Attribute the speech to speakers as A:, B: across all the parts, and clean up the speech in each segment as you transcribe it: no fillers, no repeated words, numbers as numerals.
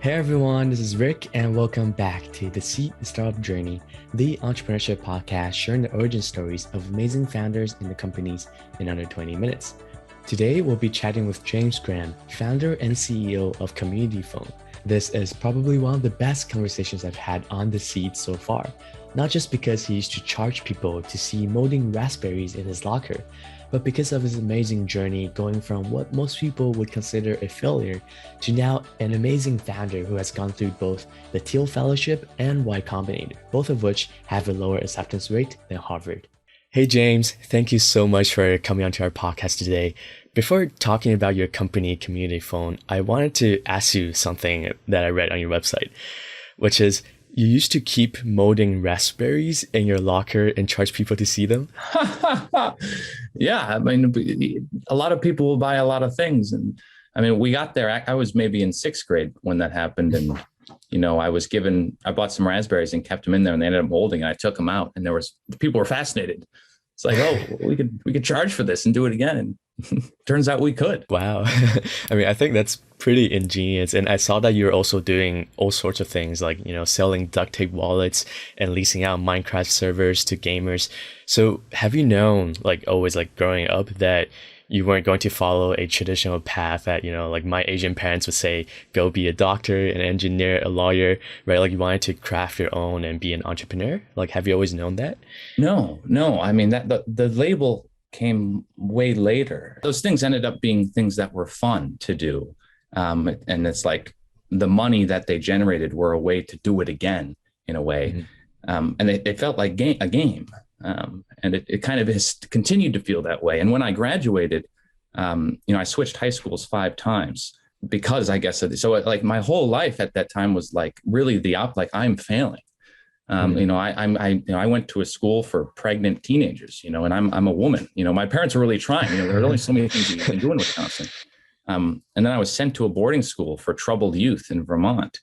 A: Hey everyone, this is Rick, and welcome back to the Seed Startup Journey, the entrepreneurship podcast sharing the origin stories of amazing founders and the companies in under 20 minutes. Today, we'll be chatting with James Graham, founder and CEO of Community Phone. This is probably one of the best conversations I've had on the Seed so far, not just because he used to charge people to see molding raspberries in his locker, but because of his amazing journey going from what most people would consider a failure to now an amazing founder who has gone through both the Thiel Fellowship and Y Combinator, both of which have a lower acceptance rate than Harvard. Hey James, thank you so much for coming onto our podcast today. Before talking about your company, Community Phone, I wanted to ask you something that I read on your website, which is you used to keep molding raspberries in your locker and charge people to see them?
B: Yeah, I mean, a lot of people will buy a lot of things. And I mean, we got there. I was maybe in sixth grade when that happened. And, I bought some raspberries and kept them in there and they ended up molding. And I took them out and people were fascinated. It's like, oh, we could charge for this and do it again. And turns out we could.
A: Wow. I mean, I think that's pretty ingenious. And I saw that you're also doing all sorts of things like, selling duct tape wallets and leasing out Minecraft servers to gamers. So have you known, always growing up, that you weren't going to follow a traditional path that, like my Asian parents would say, go be a doctor, an engineer, a lawyer, right? Like you wanted to craft your own and be an entrepreneur? Have you always known that?
B: No. I mean, that the label came way later. Those things ended up being things that were fun to do. And it's like the money that they generated were a way to do it again in a way. Mm-hmm. And it felt like a game. And it kind of has continued to feel that way. And when I graduated, I switched high schools 5 times because I guess so. My whole life at that time was really I'm failing. I went to a school for pregnant teenagers, and I'm a woman. My parents were really trying. There are only so many things you can do in Wisconsin. And then I was sent to a boarding school for troubled youth in Vermont.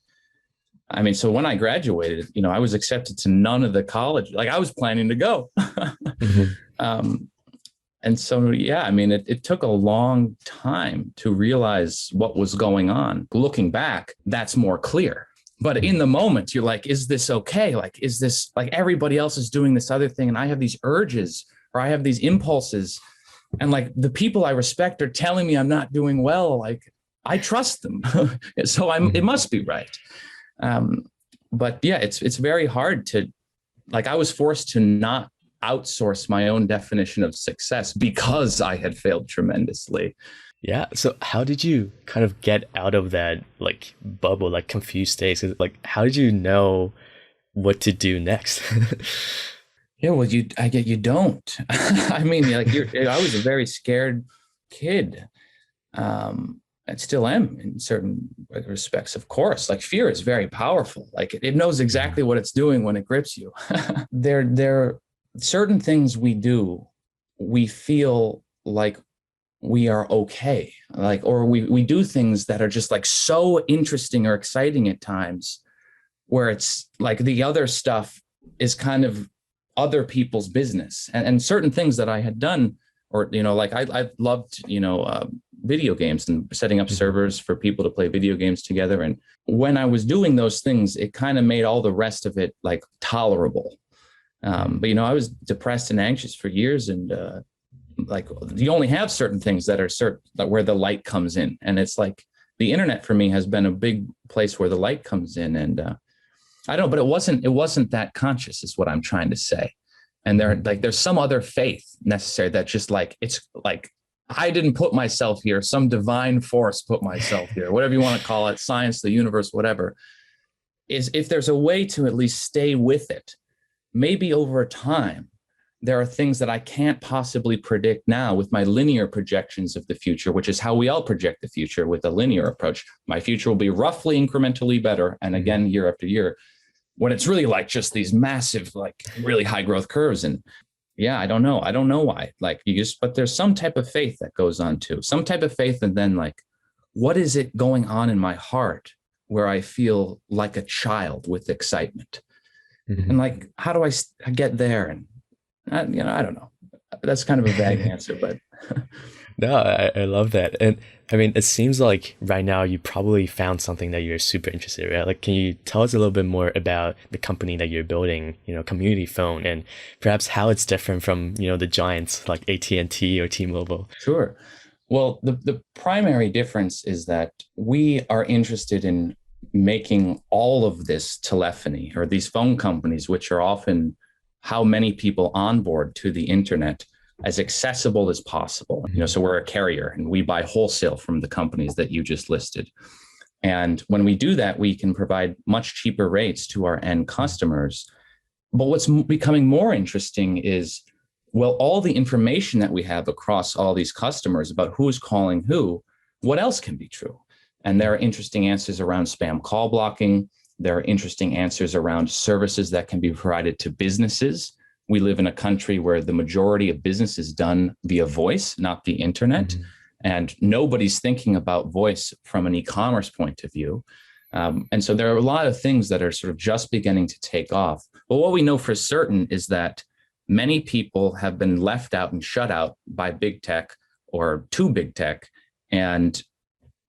B: I mean, so when I graduated, I was accepted to none of the college. I was planning to go. Mm-hmm. And so, yeah, I mean, it took a long time to realize what was going on. Looking back, that's more clear. But in the moment, you're like, is this okay? Is this everybody else is doing this other thing? And I have these urges or I have these impulses. And the people I respect are telling me I'm not doing well. I trust them. So it must be right. But yeah, it's very hard to, I was forced to not outsource my own definition of success because I had failed tremendously.
A: Yeah. So how did you kind of get out of that bubble, confused state? How did you know what to do next?
B: Yeah, well, you don't. I mean, I was a very scared kid. I still am in certain respects, of course. Fear is very powerful. It knows exactly what it's doing when it grips you. There are certain things we do, we feel like we are okay. Or we do things that are just so interesting or exciting at times where it's the other stuff is kind of other people's business. And certain things that I had done, or, I loved, video games and setting up servers for people to play video games together. And when I was doing those things, it kind of made all the rest of it tolerable. But, I was depressed and anxious for years. And you only have certain things that are where the light comes in. And it's the internet for me has been a big place where the light comes in. And I don't know, but it wasn't that conscious is what I'm trying to say. And there's some other faith necessary that just I didn't put myself here. Some divine force put myself here, whatever you want to call it, science, the universe, whatever, is if there's a way to at least stay with it, maybe over time, there are things that I can't possibly predict now with my linear projections of the future, which is how we all project the future with a linear approach. My future will be roughly incrementally better. And again, year after year, when it's really just these massive, really high growth curves. And yeah, I don't know why, but there's some type of faith that goes on too, some type of faith. And then what is it going on in my heart where I feel like a child with excitement? Mm-hmm. And how do I get there? And I don't know. That's kind of a vague answer, but
A: No, I love that. And I mean, it seems like right now you probably found something that you're super interested in, right? Like, can you tell us a little bit more about the company that you're building, Community Phone, and perhaps how it's different from, the giants like AT&T or T-Mobile?
B: Sure. Well, the primary difference is that we are interested in making all of this telephony or these phone companies, which are often how many people onboard to the internet, as accessible as possible. So we're a carrier and we buy wholesale from the companies that you just listed. And when we do that, we can provide much cheaper rates to our end customers. But what's becoming more interesting is, well, all the information that we have across all these customers about who's calling who, what else can be true? And there are interesting answers around spam call blocking. There are interesting answers around services that can be provided to businesses. We live in a country where the majority of business is done via voice, not the internet.
A: Mm-hmm.
B: And nobody's thinking about voice from an e-commerce point of view. And so there are a lot of things that are sort of just beginning to take off. But what we know for certain is that many people have been left out and shut out by big tech or too big tech. And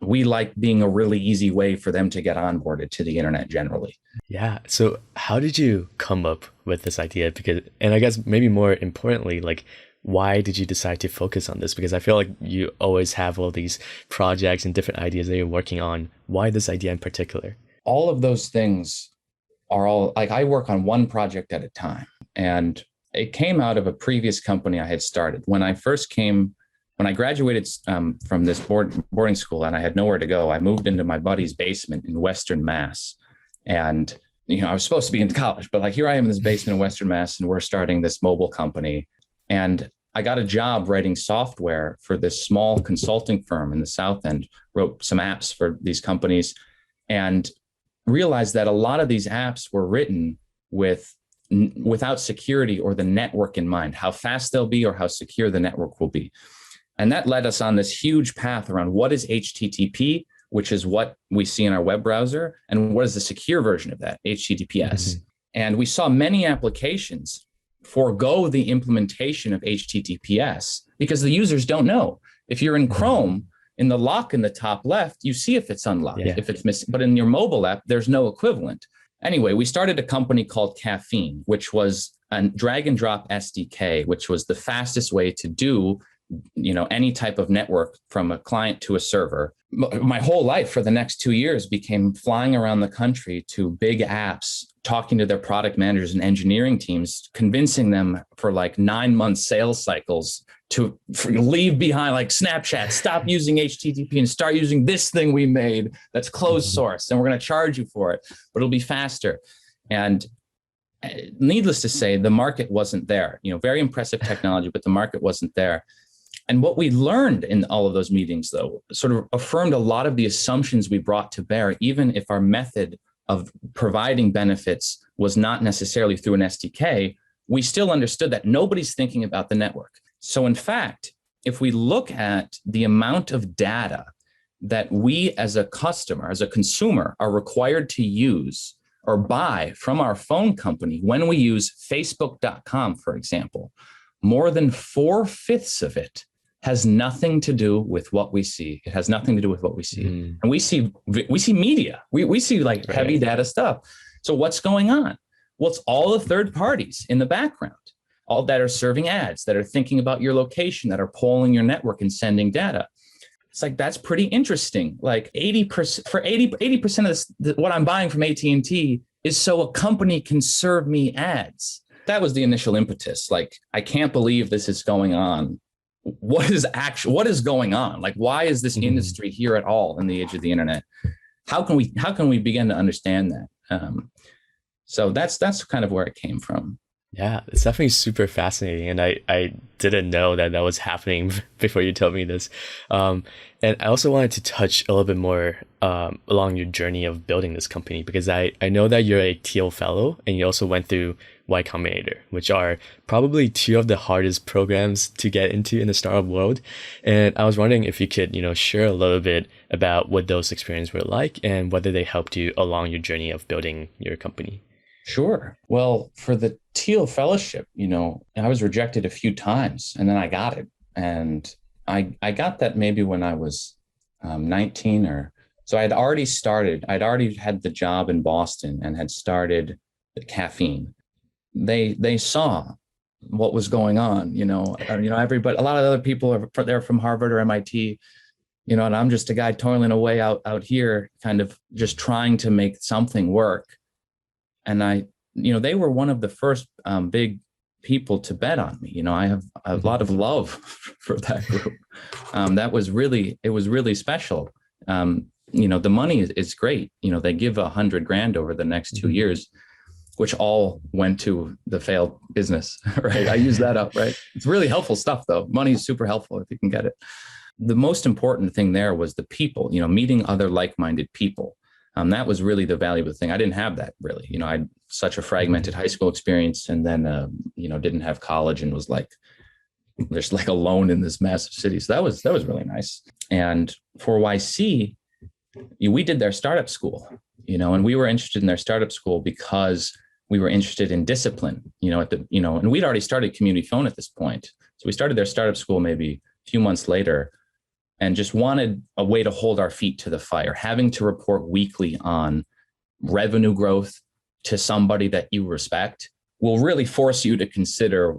B: we like being a really easy way for them to get onboarded to the internet generally.
A: Yeah. So how did you come up with this idea? And I guess maybe more importantly, like, why did you decide to focus on this? Because I feel like you always have all these projects and different ideas that you're working on. Why this idea in particular?
B: All of those things are all like, I work on one project at a time. And it came out of a previous company I had started. When I graduated from this boarding school and I had nowhere to go, I moved into my buddy's basement in Western Mass. And, I was supposed to be in college, but like here I am in this basement in Western Mass and we're starting this mobile company. And I got a job writing software for this small consulting firm in the South End, wrote some apps for these companies and realized that a lot of these apps were written without security or the network in mind, how fast they'll be or how secure the network will be. And that led us on this huge path around what is HTTP, which is what we see in our web browser, and what is the secure version of that, HTTPS. Mm-hmm. And we saw many applications forego the implementation of HTTPS because the users don't know. If you're in Chrome, in the lock in the top left, you see if it's unlocked, if it's missing. But in your mobile app, there's no equivalent. Anyway, we started a company called Caffeine, which was a drag and drop SDK, which was the fastest way to do any type of network from a client to a server. My whole life for the next 2 years became flying around the country to big apps, talking to their product managers and engineering teams, convincing them for like 9-month sales cycles to leave behind like Snapchat, stop using HTTP and start using this thing we made that's closed source. And we're going to charge you for it, but it'll be faster. And needless to say, the market wasn't there. Very impressive technology, but the market wasn't there. And what we learned in all of those meetings, though, sort of affirmed a lot of the assumptions we brought to bear, even if our method of providing benefits was not necessarily through an SDK, we still understood that nobody's thinking about the network. So in fact, if we look at the amount of data that we as a customer, as a consumer, are required to use or buy from our phone company when we use Facebook.com, for example, more than 4/5 of it has nothing to do with what we see. It has nothing to do with what we see. And we see media. We see like heavy data stuff. So what's going on? Well, it's all the third parties in the background, all that are serving ads, that are thinking about your location, that are polling your network and sending data. It's like, that's pretty interesting. Like 80% of this, what I'm buying from AT&T is so a company can serve me ads. That was the initial impetus. Like, I can't believe this is going on. What is going on? Like, why is this industry here at all in the age of the internet? How can we begin to understand that? So that's kind of where it came from.
A: Yeah, it's definitely super fascinating. And I didn't know that was happening before you told me this. And I also wanted to touch a little bit more along your journey of building this company, because I know that you're a Thiel fellow and you also went through Y Combinator, which are probably two of the hardest programs to get into in the startup world. And I was wondering if you could, share a little bit about what those experiences were like and whether they helped you along your journey of building your company.
B: Sure. Well, for the Thiel Fellowship, I was rejected a few times and then I got it. And I got that maybe when I was 19 or so. I'd already had the job in Boston and had started the caffeine. They saw what was going on, everybody, a lot of other people are there from Harvard or MIT, and I'm just a guy toiling away out here, kind of just trying to make something work. And they were one of the first big people to bet on me. I have a lot of love for that group. It was really special. The money is great. They give $100,000 over the next 2 years, which all went to the failed business, right? I use that up, right? It's really helpful stuff though. Money is super helpful if you can get it. The most important thing there was the people, meeting other like-minded people. That was really the valuable thing. I didn't have that really. I had such a fragmented high school experience, and then, didn't have college and was just alone in this massive city. So that was really nice. And for YC, we did their startup school, and we were interested in their startup school because we were interested in discipline, and we'd already started Community Phone at this point. So we started their startup school maybe a few months later, and just wanted a way to hold our feet to the fire. Having to report weekly on revenue growth to somebody that you respect will really force you to consider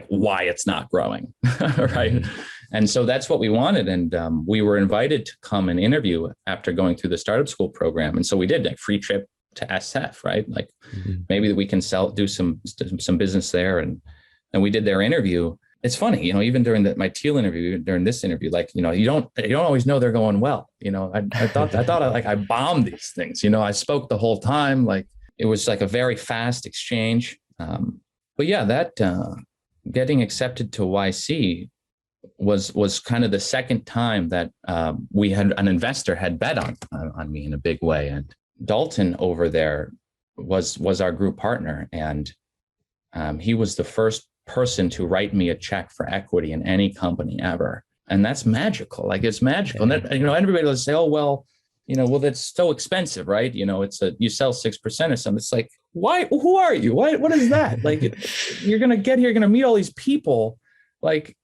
B: why it's not growing, right? Mm-hmm. And so that's what we wanted. And we were invited to come and interview after going through the startup school program. And so we did, free trip to SF, right? Maybe we can do some business there. And we did their interview. It's funny, even during my Thiel interview, during this interview, you don't always know they're going well. I thought I bombed these things. I spoke the whole time. It was a very fast exchange. But yeah, that getting accepted to YC was kind of the second time that we had an investor had bet on me in a big way. And Dalton over there was our group partner, and he was the first person to write me a check for equity in any company ever. And that's magical. It's magical. Yeah. And everybody will say, oh, well, that's so expensive, right? You sell 6% or something. It's why, who are you? What is that? You're going to get here, you're going to meet all these people.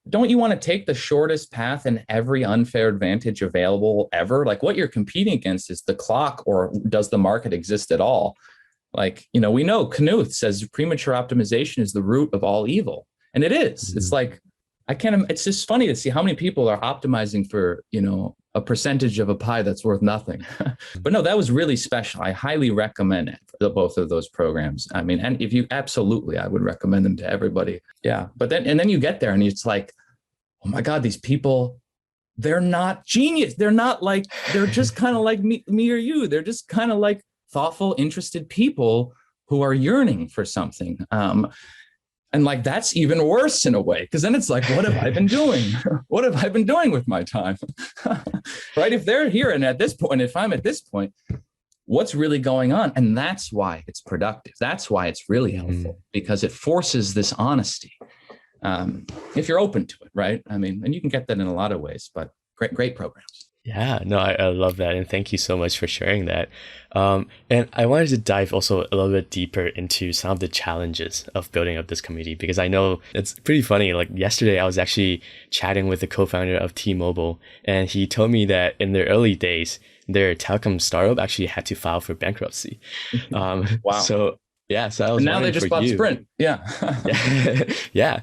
B: Don't you want to take the shortest path and every unfair advantage available ever? What you're competing against is the clock, or does the market exist at all? We know Knuth says premature optimization is the root of all evil. And it is. Mm-hmm. It's just funny to see how many people are optimizing for, a percentage of a pie that's worth nothing. But no, that was really special. I highly recommend it for both of those programs. And if you absolutely, I would recommend them to everybody. Yeah. But then you get there and it's oh my God, these people, they're not genius. They're not they're just kind of like me or you. They're just kind of thoughtful, interested people who are yearning for something. And that's even worse in a way, because then it's what have I been doing? What have I been doing with my time? Right? If they're here and at this point, if I'm at this point, what's really going on? And that's why it's productive. That's why it's really helpful, because it forces this honesty. If you're open to it, right? And you can get that in a lot of ways, but great programs.
A: Yeah, no, I love that. And thank you so much for sharing that. And I wanted to dive also a little bit deeper into some of the challenges of building up this community, because I know it's pretty funny. Yesterday, I was actually chatting with the co-founder of T-Mobile, and he told me that in their early days, their telecom startup actually had to file for bankruptcy.
B: Wow.
A: So yeah, so I was
B: now they just bought Sprint. Yeah.
A: Yeah.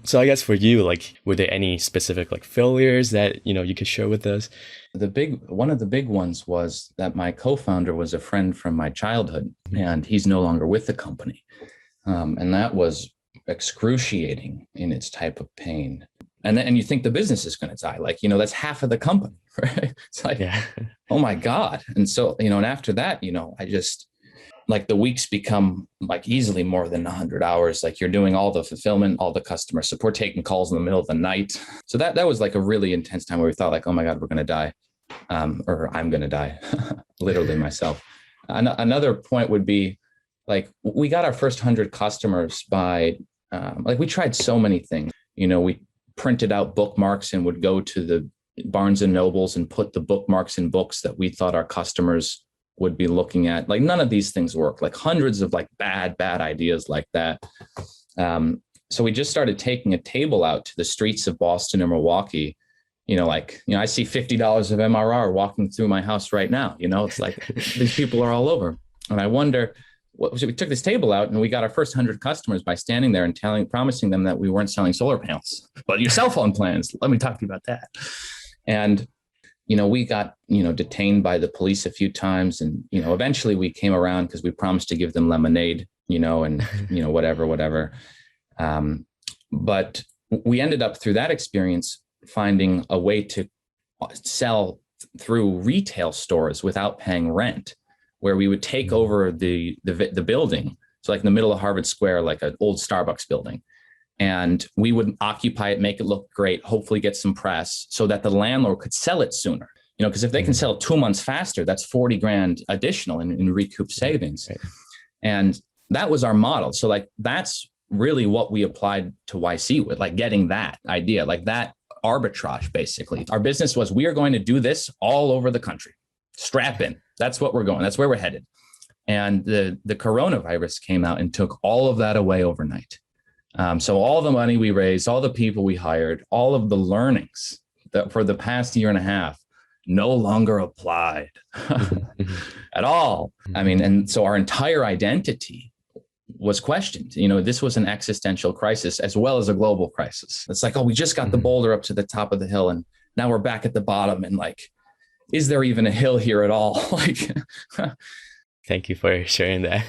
A: So I guess for you, were there any specific failures that you could share with us?
B: One of the big ones was that my co-founder was a friend from my childhood, and he's no longer with the company. And that was excruciating in its type of pain. And you think the business is going to die, that's half of the company, right? It's oh my God. And so, and after that, I just, the weeks become easily more than 100 hours. You're doing all the fulfillment, all the customer support, taking calls in the middle of the night. So that was a really intense time where we thought oh my God, we're going to die. Or I'm going to die, literally myself. Another point would be we got our first 100 customers by, we tried so many things. We printed out bookmarks and would go to the Barnes and Nobles and put the bookmarks in books that we thought our customers would be looking at. None of these things work. Hundreds of bad ideas like that. So we just started taking a table out to the streets of Boston or Milwaukee I see $50 of MRR walking through my house right now. It's like these people are all over. And I wonder, so we took this table out and we got our first 100 customers by standing there and promising them that we weren't selling solar panels, but your cell phone plans. Let me talk to you about that. And, we got, detained by the police a few times. And, eventually we came around because we promised to give them lemonade, and, whatever. But we ended up through that experience finding a way to sell through retail stores without paying rent, where we would take over the building. So like in the middle of Harvard Square, like an old Starbucks building. And we would occupy it, make it look great, hopefully get some press so that the landlord could sell it sooner. Because if they can sell it 2 months faster, that's 40 grand additional in recouped savings. Right. And that was our model. So like, that's really what we applied to YC with, like getting that idea, like that arbitrage, basically. Our business was, we are going to do this all over the country. Strap in. That's what we're going. That's where we're headed. And the coronavirus came out and took all of that away overnight. So all the money we raised, all the people we hired, all of the learnings that for the past year and a half no longer applied at all. I mean, and so our entire identity was questioned. This was an existential crisis as well as a global crisis. It's like, oh, we just got the boulder up to the top of the hill and now we're back at the bottom. And like, is there even a hill here at all?
A: Thank you for sharing that.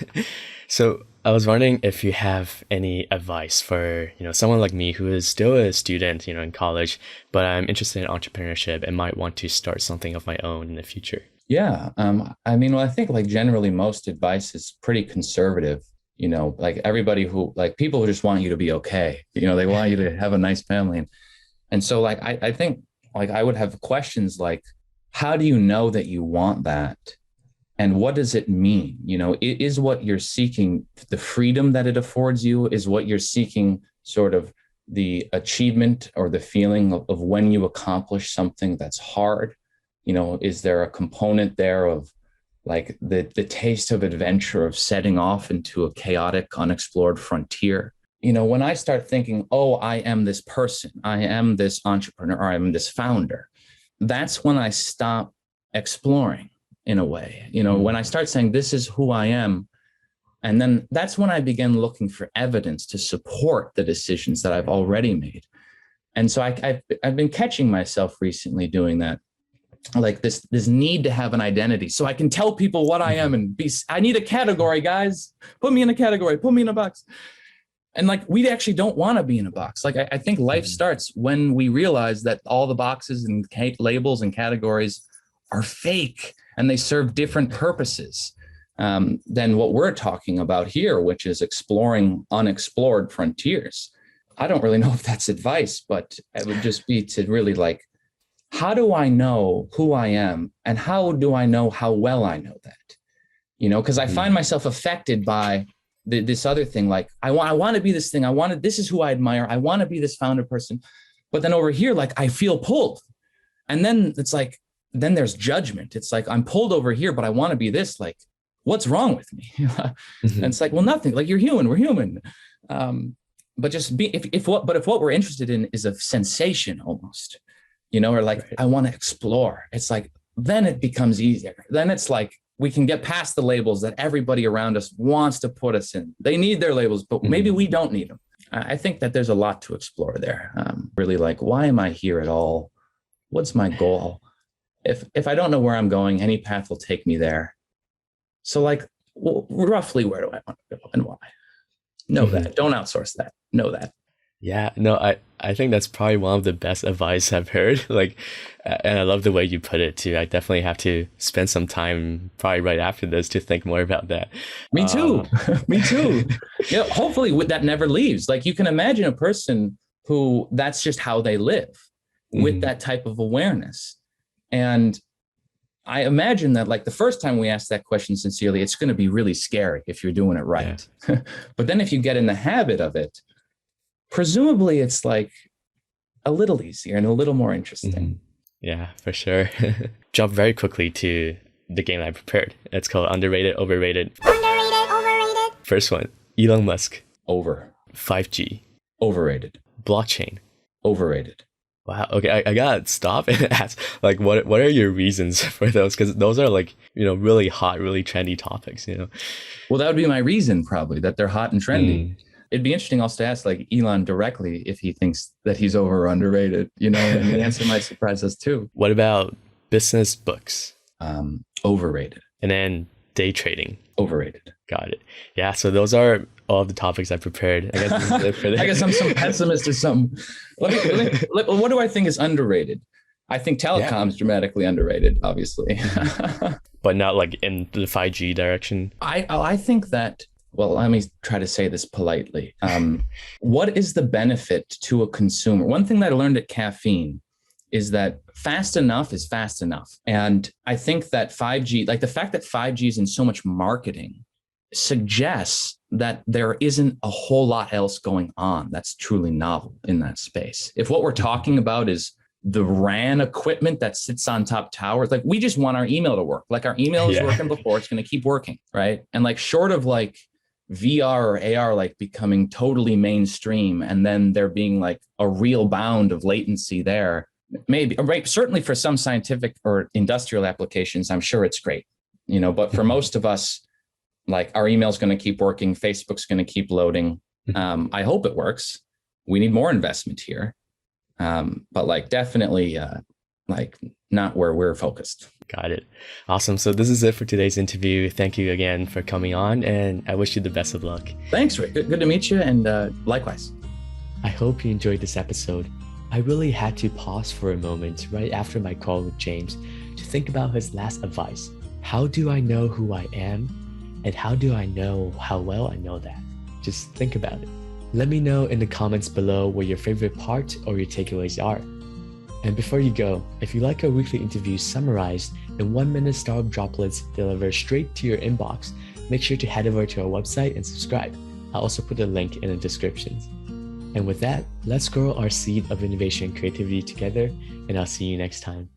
A: So I was wondering if you have any advice for, someone like me who is still a student, in college, but I'm interested in entrepreneurship and might want to start something of my own in the future.
B: Yeah. I think like generally most advice is pretty conservative, like everybody people who just want you to be okay. They want you to have a nice family. And so like, I think like I would have questions like, how do you know that you want that? And what does it mean? Is what you're seeking the freedom that it affords you? Is what you're seeking sort of the achievement or the feeling of when you accomplish something that's hard? Is there a component there of like the taste of adventure, of setting off into a chaotic, unexplored frontier? When I start thinking, oh, I am this person, I am this entrepreneur, or I am this founder, that's when I stop exploring. In a way, when I start saying this is who I am, and then that's when I begin looking for evidence to support the decisions that I've already made. And so I've been catching myself recently doing that, like this need to have an identity so I can tell people what I am and I need a category, guys. Put me in a category, put me in a box. And like, we actually don't want to be in a box. Like, I think life starts when we realize that all the boxes and labels and categories are fake and they serve different purposes than what we're talking about here, which is exploring unexplored frontiers. I don't really know if that's advice, but it would just be to really like, how do I know who I am? And how do I know how well I know that? Because I find myself affected by this other thing. Like, I want to be this thing. This is who I admire. I want to be this founder person. But then over here, like, I feel pulled. And then it's like, then there's judgment. It's like, I'm pulled over here, but I want to be this. Like, what's wrong with me? And it's like, well, nothing. Like, you're human. We're human. But just be, if what we're interested in is a sensation almost, or like, right. I want to explore. It's like, then it becomes easier. Then it's like, we can get past the labels that everybody around us wants to put us in. They need their labels, but maybe we don't need them. I think that there's a lot to explore there. Really like, why am I here at all? What's my goal? If I don't know where I'm going, any path will take me there. So like, roughly where do I want to go and why? Know that. Don't outsource that. Know that.
A: Yeah, no, I think that's probably one of the best advice I've heard. Like, and I love the way you put it too. I definitely have to spend some time probably right after this to think more about that.
B: Me too. Me too. Hopefully that never leaves. Like, you can imagine a person who that's just how they live with that type of awareness. And I imagine that like the first time we ask that question sincerely, it's going to be really scary if you're doing it right. Yeah. But then if you get in the habit of it, presumably it's like a little easier and a little more interesting.
A: Yeah, for sure. Jump very quickly to the game I prepared. It's called Underrated, Overrated.
C: Underrated, overrated.
A: First one, Elon Musk.
B: Over.
A: 5G.
B: Overrated.
A: Blockchain.
B: Overrated.
A: Wow. Okay, I gotta stop and ask, like, what are your reasons for those? Because those are like, really hot, really trendy topics.
B: Well, that would be my reason, probably, that they're hot and trendy.
A: Mm.
B: It'd be interesting also to ask like Elon directly if he thinks that he's over or underrated, and the answer might surprise us too.
A: What about business books?
B: Overrated.
A: And then day trading.
B: Overrated.
A: Got it. Yeah. So those are all of the topics I prepared. I guess
B: I guess I'm some pessimist or something. What do I think is underrated? I think telecom's dramatically underrated, obviously.
A: But not like in the 5G direction.
B: I think that, well, let me try to say this politely. What is the benefit to a consumer? One thing that I learned at Caffeine is that fast enough is fast enough. And I think that 5G, like the fact that 5G is in so much marketing, suggests that there isn't a whole lot else going on that's truly novel in that space. If what we're talking about is the RAN equipment that sits on top towers, like we just want our email to work. Like our email is working before, it's going to keep working, right? And like short of like VR or AR like becoming totally mainstream and then there being like a real bound of latency there, maybe, right? Certainly for some scientific or industrial applications, I'm sure it's great, but for most of us, like our email is going to keep working. Facebook's going to keep loading. I hope it works. We need more investment here. But like definitely like not where we're focused.
A: Got it. Awesome. So this is it for today's interview. Thank you again for coming on and I wish you the best of luck.
B: Thanks, Rick. Good to meet you. And likewise.
A: I hope you enjoyed this episode. I really had to pause for a moment right after my call with James to think about his last advice. How do I know who I am? And how do I know how well I know that? Just think about it. Let me know in the comments below what your favorite part or your takeaways are. And before you go, if you like our weekly interviews summarized in 1-minute startup droplets delivered straight to your inbox, make sure to head over to our website and subscribe. I'll also put a link in the descriptions. And with that, let's grow our seed of innovation and creativity together, and I'll see you next time.